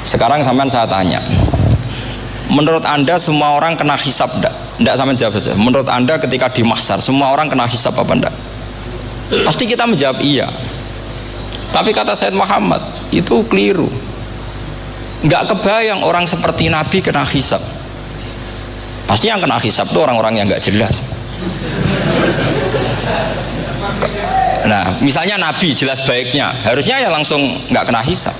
Sekarang sampean saya tanya, menurut Anda semua orang kena hisab enggak? Enggak, sampean jawab saja. Menurut Anda ketika di mahsyar semua orang kena hisab apa enggak? Pasti kita menjawab iya. Tapi kata Sayyid Muhammad itu keliru. Enggak kebayang orang seperti Nabi kena hisab. Pasti yang kena hisab itu orang-orang yang enggak jelas. Nah, misalnya Nabi jelas baiknya, harusnya ya langsung enggak kena hisab.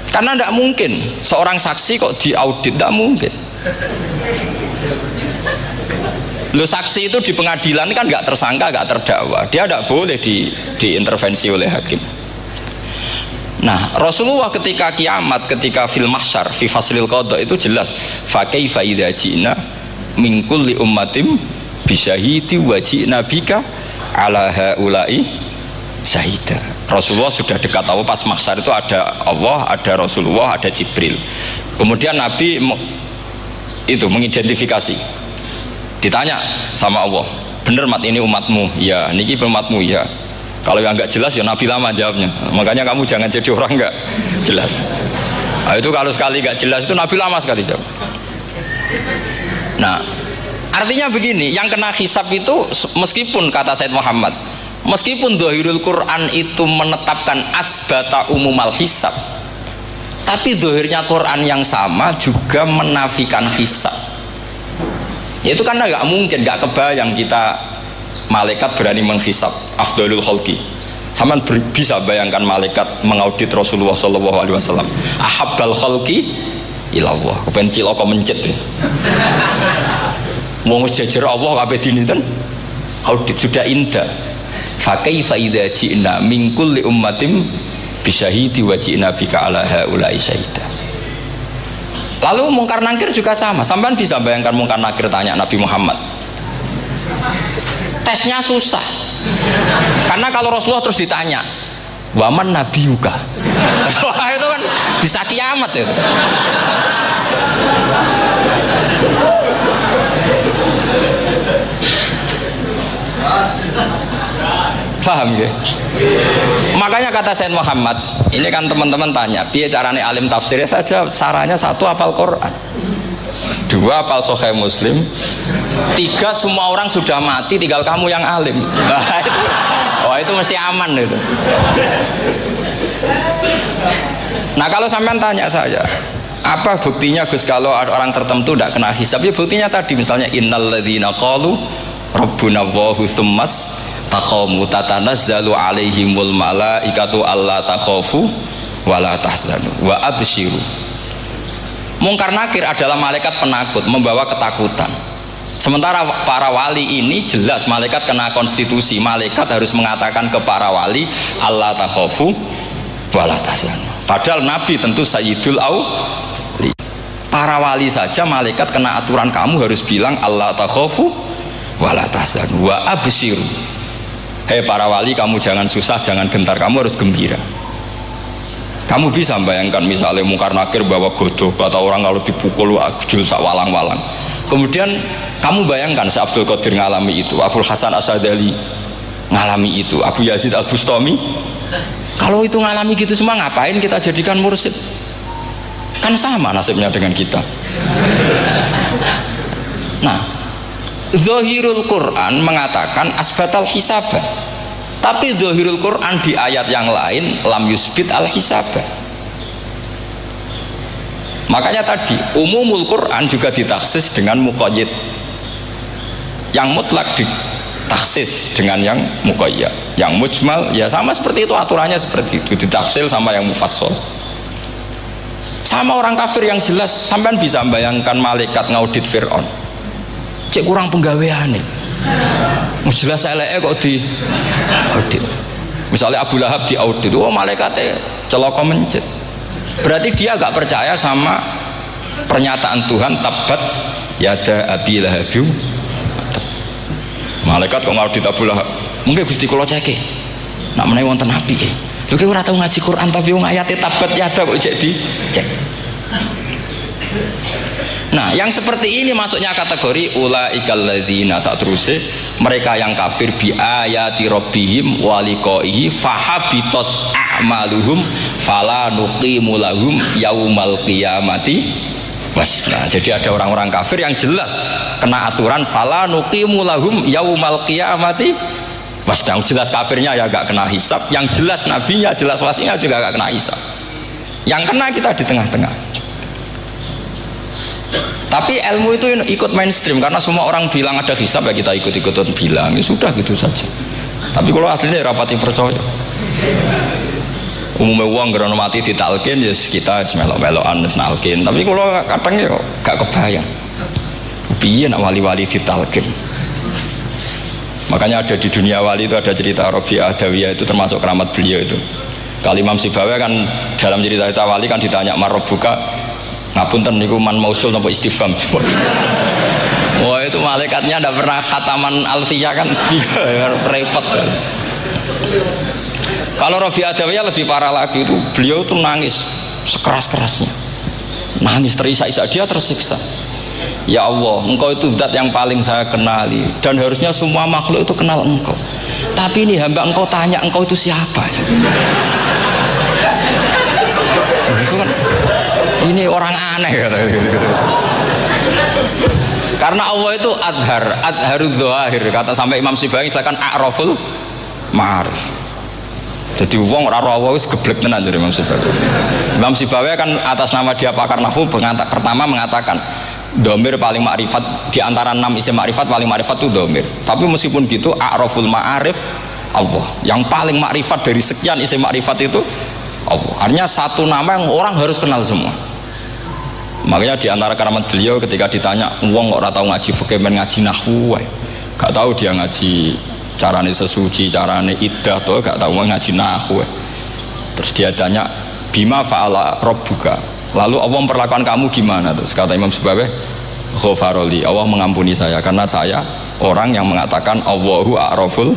Karena tidak mungkin seorang saksi kok diaudit, tidak mungkin. Lo saksi itu di pengadilan kan nggak tersangka, nggak terdakwa, dia tidak boleh diintervensi oleh hakim. Nah, Rasulullah ketika kiamat, ketika fil mahsyar, fi faslil qada itu jelas, fa kaifa idza ji'na min kulli ummatin bisyahidi wa ji'na bika ala haula'i syahida. Rasulullah sudah dekat Allah, pas mahsyar itu ada Allah, ada Rasulullah, ada Jibril. Kemudian Nabi itu mengidentifikasi, ditanya sama Allah, bener mat ini umatmu? Ya, niki umatmu ya. Kalau yang nggak jelas ya Nabi lama jawabnya. Makanya kamu jangan jadi orang nggak jelas. Nah, itu kalau sekali nggak jelas itu Nabi lama sekali jawab. Nah, artinya begini, yang kena hisab itu meskipun kata Sayyid Muhammad, meskipun Dhahirul Quran itu menetapkan asbata umumal hisab, tapi zahirnya Quran yang sama juga menafikan hisab. Itu karena nggak mungkin, nggak kebayang kita malaikat berani menghisab afdalul khalqi. Sama bisa bayangkan malaikat mengaudit Rasulullah SAW. Ahabbal khalqi ilallah. Kepen ciloko mencet ya. Mau ngejajar Allah kabeh dinten audit sudah indah. Fa kaifa idza ji'na min kulli ummatin bisyahidi wa ji'na bika ala haula'i syahida. Lalu mungkar nakir juga sama. Sampean bisa bayangkan mungkar nakir tanya Nabi Muhammad. Tesnya susah. Karena kalau Rasulullah terus ditanya, "Waman nabiyuka?" Wah, itu kan bisa kiamat itu. Paham ya? Makanya kata Sayyid Muhammad, ini kan teman-teman tanya, piye carane alim tafsirnya saja, caranya satu hafal Quran, dua hafal Sahih Muslim, tiga semua orang sudah mati, tinggal kamu yang alim. Wah, itu mesti aman itu. Nah, kalau sampean tanya saya, apa buktinya Gus kalau orang tertentu tidak kena hisab? Ya buktinya tadi, misalnya innalladzina qalu rabbuna Allahu tsummas taqamu tatanazzalu alaihimul malaikatu alla takhafu wa la tahzanu wa absyiru. Mungkar nakir adalah malaikat penakut, membawa ketakutan. Sementara para wali ini jelas malaikat kena konstitusi, malaikat harus mengatakan ke para wali alla takhafu wa la tahzanu. Padahal Nabi tentu sayyidul auli. Para wali saja malaikat kena aturan, kamu harus bilang alla takhafu wa la tahzanu wa absyiru. Hei para wali, kamu jangan susah, jangan gentar, kamu harus gembira. Kamu bisa bayangkan misalnya mungkar nakir bawa godok, kata orang kalau dipukul jul sak walang-walang. Kemudian kamu bayangkan si Abdul Qadir ngalami itu, Abdul Hasan Asadali ngalami itu, Abu Yazid Al-Bustami. Kalau itu ngalami gitu semua, ngapain kita jadikan mursyid? Kan sama nasibnya dengan kita. Nah, Zahirul Quran mengatakan asbatal hisabah, tapi Zahirul Quran di ayat yang lain lam yusbit al hisabah. Makanya tadi umumul Quran juga ditaksis dengan muqayyid, yang mutlak ditaksis dengan yang muqayyad, yang mujmal ya sama seperti itu, aturannya seperti itu, ditafsil sama yang mufassal. Sama orang kafir yang jelas, sampean bisa bayangkan malaikat ngaudit Fir'aun, cek kurang penggawean nih, jelas eleke kok di audit. Misalnya Abu Lahab di audit, oh malaikatnya celaka mencet, berarti dia gak percaya sama pernyataan Tuhan tabat yada abi lahabim. Malaikat kok ngaudit Abu Lahab, mungkin Gusti kula ceke nak menawi wonten api lho, ki ora tau ngaji Quran tapi wong ayate tabat yada kok cek di cek. Nah, yang seperti ini masuknya kategori ulaikal ladzina, saat terusé mereka yang kafir bi ayati rabbihim wa liqaihi fahabitos a'maluhum fala nuqimu lahum yaumal qiyamati wasna. Jadi ada orang-orang kafir yang jelas kena aturan fala nuqimu lahum yaumal qiyamati wasna. Jelas kafirnya ya gak kena hisab, yang jelas nabinya, jelas wasinya juga gak kena hisab. Yang kena kita di tengah-tengah. Tapi ilmu itu ikut mainstream karena semua orang bilang ada hisab, ya kita ikut-ikutan bilang, ya sudah gitu saja. Tapi kalau aslinya rapati percaya. Umumnya uang gerono mati ditalkin, ya kita melok-melokan nalkin. Tapi kalau kadang ya gak kebayang. Piye nak wali-wali ditalkin. Makanya ada di dunia wali itu ada cerita Rabi'ah Adawiyah, itu termasuk keramat beliau itu. Kali Imam Sibawi kan dalam cerita wali kan ditanya marrobuka, ngapunten niku man mausul napa istifham. Wah itu malaikatnya ndak pernah khataman alfiyah kan repot. Kalau Rabi'ah Adawiyah lebih parah lagi, itu beliau tuh nangis sekeras-kerasnya, nangis terisak-isak, dia tersiksa. Ya Allah, engkau itu zat yang paling saya kenali dan harusnya semua makhluk itu kenal engkau, tapi ini hamba engkau tanya engkau itu siapa ya? Itu kan ini orang aneh karena Allah itu adharud dzahir, kata sampai Imam Sibawi silakan a'raful ma'arif. Jadi wong ora Allah wis geblek tenan dari Imam Sibawi. Imam Sibawi kan atas nama dia pakar nahwu pertama mengatakan domir paling makrifat di antara 6 isim makrifat, paling makrifat itu domir. Tapi meskipun gitu a'raful ma'arif Allah, yang paling makrifat dari sekian isim makrifat itu Allah. Artinya satu nama yang orang harus kenal semua. Makanya di antara keramat beliau ketika ditanya wong kok ora tau ngaji fikih men ngaji nahwu wae, gak tahu dia ngaji carane sesuci, carane iddah tuh gak tahu ngaji nahwu. Terus dia tanya bima fa'ala rabbuka, lalu Allah memperlakukan kamu gimana? Terus kata Imam Sibawi, ghafaroli, Allah mengampuni saya karena saya orang yang mengatakan Allahu a'raful